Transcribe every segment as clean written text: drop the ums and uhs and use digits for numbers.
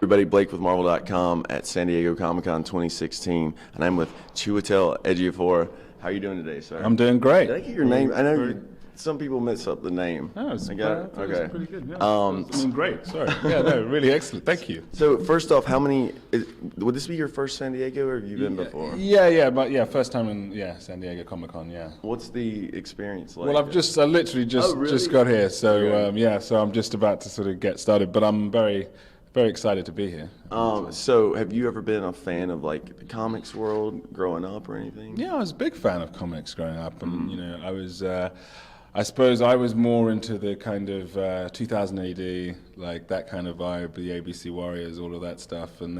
Everybody, Blake with Marvel.com at San Diego Comic-Con 2016, and I'm with Chiwetel Ejiofor. How are you doing today, sir? I'm doing great. Did I get your name? I know some people mess up the name. Oh, it's okay. pretty good. Yeah. Great. Sorry. Yeah, no, really excellent. Thank you. So first off, would this be your first San Diego, or have you been before? Yeah, first time in San Diego Comic-Con. Yeah. What's the experience like? Well, I literally just got here, so so I'm just about to sort of get started, but I'm very excited to be here. So have you ever been a fan of like the comics world growing up or anything? Yeah, I was a big fan of comics growing up, and I was. I suppose I was more into the kind of 2000 AD, like that kind of vibe, the ABC Warriors, all of that stuff, and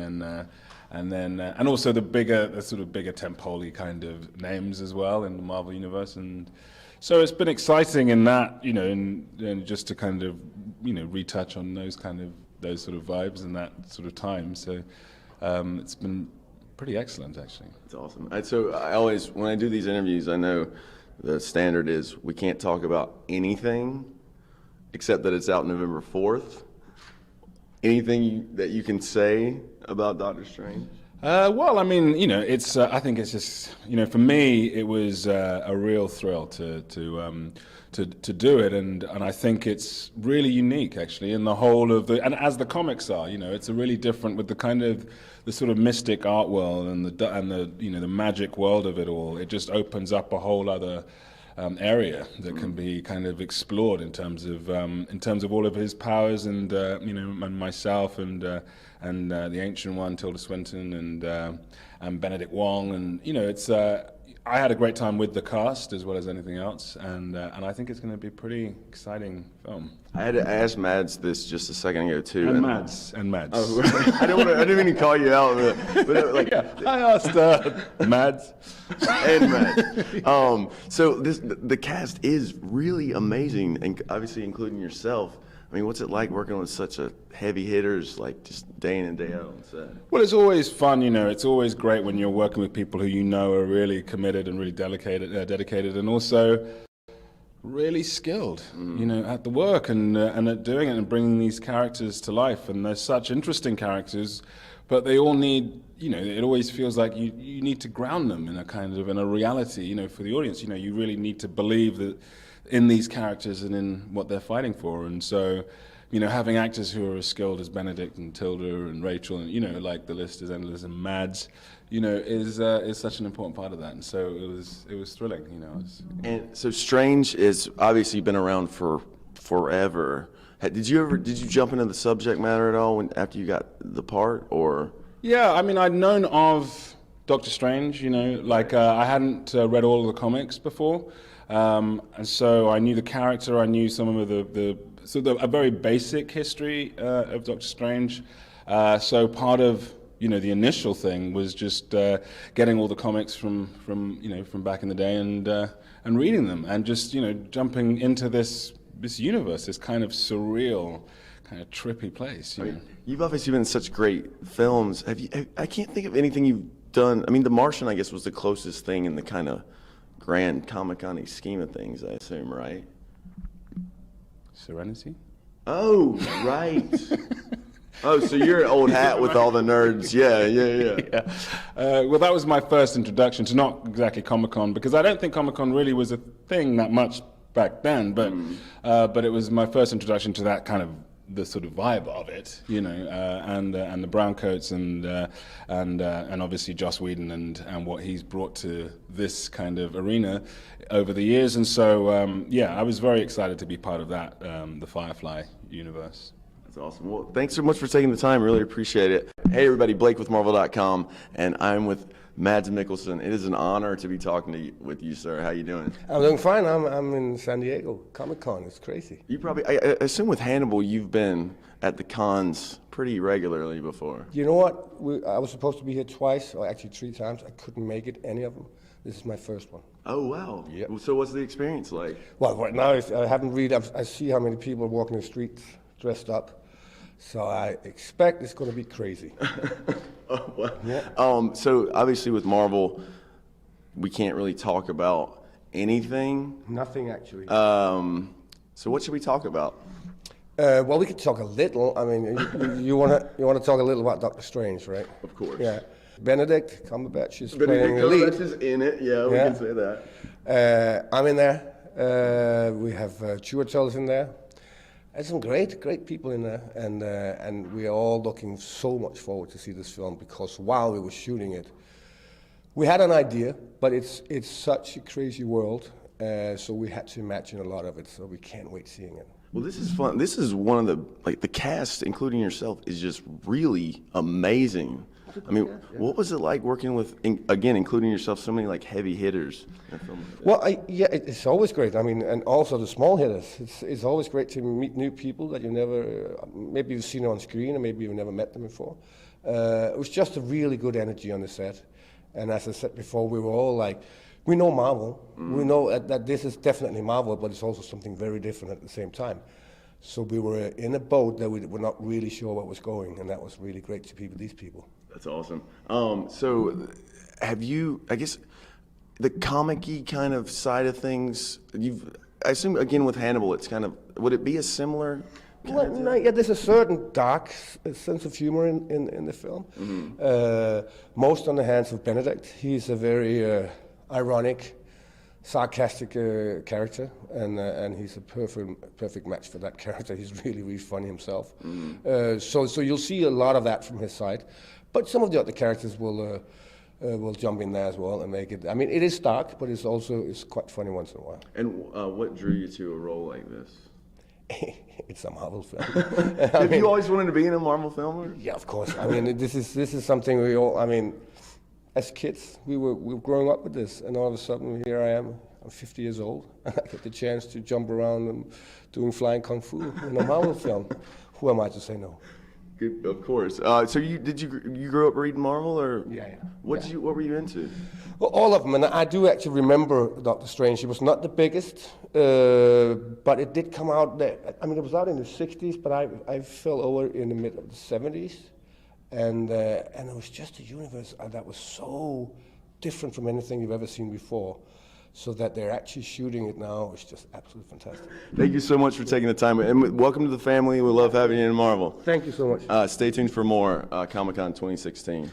also the sort of bigger tentpole kind of names as well in the Marvel universe, and so it's been exciting in that, and just to kind of retouch on those sort of vibes and that sort of time. So it's been pretty excellent, actually. It's awesome. So when I do these interviews, I know the standard is we can't talk about anything except that it's out November 4th. Anything that you can say about Doctor Strange? Well, I mean, it's. I think it's just, for me, it was a real thrill to do it, and I think it's really unique, actually, in the whole of and as the comics are, it's a really different with the kind of the sort of mystic art world and the magic world of it all. It just opens up a whole other area that can be kind of explored in terms of all of his powers, and and myself and the Ancient One, Tilda Swinton, and Benedict Wong, and it's. I had a great time with the cast as well as anything else, and I think it's going to be a pretty exciting film. I had to ask Mads this just a second ago too. And Mads. Oh, I didn't mean to call you out, but I asked Mads and Mads. So the cast is really amazing, and obviously including yourself. I mean, what's it like working with such a heavy hitters, like just day in and day out on set? Well, it's always fun, It's always great when you're working with people who are really committed and really dedicated, and also really skilled, at the work and at doing it and bringing these characters to life. And they're such interesting characters, but they all need, it always feels like you need to ground them in a reality, for the audience. You really need to believe that in these characters and in what they're fighting for. And so, having actors who are as skilled as Benedict and Tilda and Rachel, and like the list is endless, and Mads, is such an important part of that. And so it was thrilling, And so Strange is obviously been around for forever. Did you jump into the subject matter at all after you got the part, or? Yeah, I mean, I'd known of Doctor Strange, I hadn't read all of the comics before. And so I knew the character, I knew some of a very basic history of Doctor Strange. So part of the initial thing was just getting all the comics from back in the day and reading them, and just jumping into this universe, this kind of surreal, kind of trippy place. I mean, you've obviously been in such great films. I can't think of anything you've done. I mean, The Martian, I guess, was the closest thing in the kind of grand Comic-Con scheme of things, I assume, right? Serenity? Oh, right. Oh, so you're an old hat with all the nerds. Yeah. Well, that was my first introduction to not exactly Comic-Con, because I don't think Comic-Con really was a thing that much back then, but it was my first introduction to that kind of the sort of vibe of it, and the brown coats and obviously Joss Whedon and what he's brought to this kind of arena over the years. And so I was very excited to be part of that, the Firefly universe. That's awesome. Well, thanks so much for taking the time. Really appreciate it. Hey everybody, Blake with Marvel.com, and I'm with Mads Mikkelsen. It is an honor to be talking with you, sir. How you doing? I'm doing fine. I'm in San Diego Comic-Con. It's crazy. You probably, I assume with Hannibal, you've been at the cons pretty regularly before. You know what? I was supposed to be here twice, or actually 3 times. I couldn't make it, any of them. This is my first one. Oh, wow. Yep. So what's the experience like? Well, right now, I haven't really, I see how many people are walking the streets dressed up. So I expect it's going to be crazy. Oh, well. Yeah. So obviously with Marvel, we can't really talk about anything. Nothing, actually. So what should we talk about? Well, we could talk a little. I mean, you want to talk a little about Doctor Strange, right? Of course. Yeah. Benedict Cumberbatch is Benedict playing the lead. Cumberbatch is in it. Yeah, we Yeah. can say that. I'm in there. We have Chiwetel's in there. There's some great people in there, and we are all looking so much forward to see this film because while we were shooting it, we had an idea, but it's such a crazy world, so we had to imagine a lot of it. So we can't wait seeing it. Well, this is fun. This is one of the cast, including yourself, is just really amazing. I mean, what was it like working with, again, including yourself, so many heavy hitters? Well, it's always great. I mean, and also the small hitters. It's always great to meet new people that you never, maybe you've seen on screen, or maybe you've never met them before. It was just a really good energy on the set. And as I said before, we were all like, we know Marvel. We know that this is definitely Marvel, but it's also something very different at the same time. So we were in a boat that we were not really sure what was going, and that was really great to be with these people. That's awesome. So have you, I guess, the comic-y kind of side of things, I assume, again, with Hannibal, it's kind of, would it be a similar Well, no, yeah, there's a certain dark sense of humor in the film. Most on the hands of Benedict. He's a very ironic, sarcastic character, and he's a perfect match for that character. He's really funny himself. So you'll see a lot of that from his side, but some of the other characters will jump in there as well and make it. I mean, it is dark, but it's quite funny once in a while. And what drew you to a role like this? It's a Marvel film. Have you always wanted to be in a Marvel film? Or? Yeah, of course. I mean, this is something we all. I mean, as kids, we were growing up with this, and all of a sudden, here I am. I'm 50 years old, and I get the chance to jump around and doing flying kung fu in a Marvel film. Who am I to say no? Good, of course. So you grew up reading Marvel, or Yeah. What were you into? Well, all of them, and I do actually remember Doctor Strange. It was not the biggest, but it did come out there. I mean, it was out in the 60s, but I fell over in the middle of the 70s, and it was just a universe that was so different from anything you've ever seen before. So that they're actually shooting it now is just absolutely fantastic. Thank you so much for taking the time, and welcome to the family. We love having you in Marvel. Thank you so much. Stay tuned for more Comic-Con 2016.